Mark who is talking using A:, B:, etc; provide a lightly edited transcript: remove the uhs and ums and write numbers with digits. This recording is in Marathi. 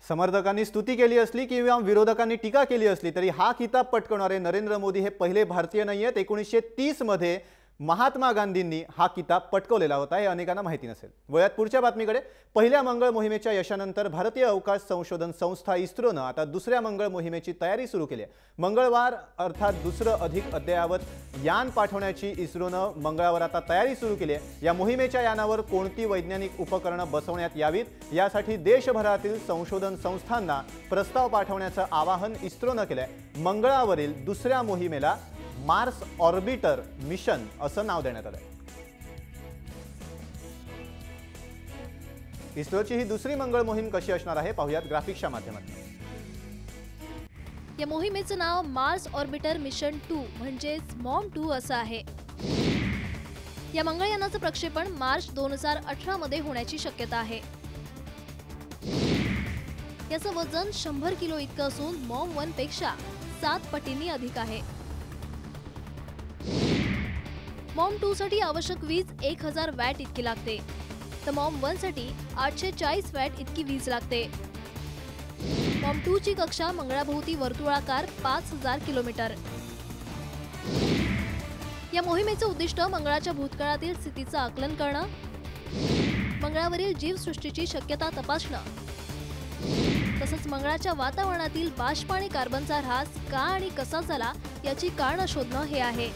A: समर्थकांनी स्तुती केली असली किंवा विरोधकांनी टीका केली असली तरी हा किताब पटकावणारे नरेंद्र मोदी हे पहिले भारतीय नाहीयेत। 1930 मध्ये महात्मा गांधींनी हा किताब पटकावलेला होता, हे अनेकांना माहिती नसेल। वयात पुढच्या बातमीकडे, पहिल्या मंगळ मोहिमेच्या यशानंतर भारतीय अवकाश संशोधन संस्था इस्रोने आता दुसऱ्या मंगळ मोहिमेची तयारी सुरू केली आहे। मंगळवार अर्थात दुसरं अधिक अद्ययावत यान पाठवण्याची इस्रोने मंगळावर आता तयारी सुरू केली आहे। या मोहिमेच्या यानावर कोणती वैज्ञानिक उपकरणं बसवण्यात यावीत यासाठी देशभरातील संशोधन संस्थांना प्रस्ताव पाठवण्याचं आवाहन इस्रोने केलं आहे। मंगळावरील दुसऱ्या मोहिमेला मार्स ऑर्बिटर मिशन असं नाव देण्यात आलं। इस्रोची ही दुसरी मंगळ मोहीम कशी असणार आहे पाहूयात ग्राफिक्सच्या माध्यमातून।
B: या मोहिमेचं नाव मार्स ऑर्बिटर मिशन 2 म्हणजे MOM-2 असं आहे। या मंगळयानाचं प्रक्षेपण मार्च 2018 मध्ये होण्याची शक्यता आहे। याचं वजन 100 किलो इतकं असून MOM-1 पेक्षा 7 पटींनी अधिक आहे। MOM-2 साठी आवश्यक वीज 1000 वॅट इतकी लागते, तर MOM-1 साठी 840 वॅट इतकी वीज लागते। MOM-2 ची कक्षा मंगळाभोवती वर्तुळाकार 5000 किलोमीटर। या मोहिमेचं उद्दिष्ट मंगळाच्या भूतकाळातील स्थितीचं आकलन करणं, मंगळावरील जीवसृष्टीची शक्यता तपासणं, तसंच मंगळाच्या वातावरणातील बाष्प आणि कार्बनचा ऱ्हास का आणि कसा झाला याची कारणं शोधणं हे आहे।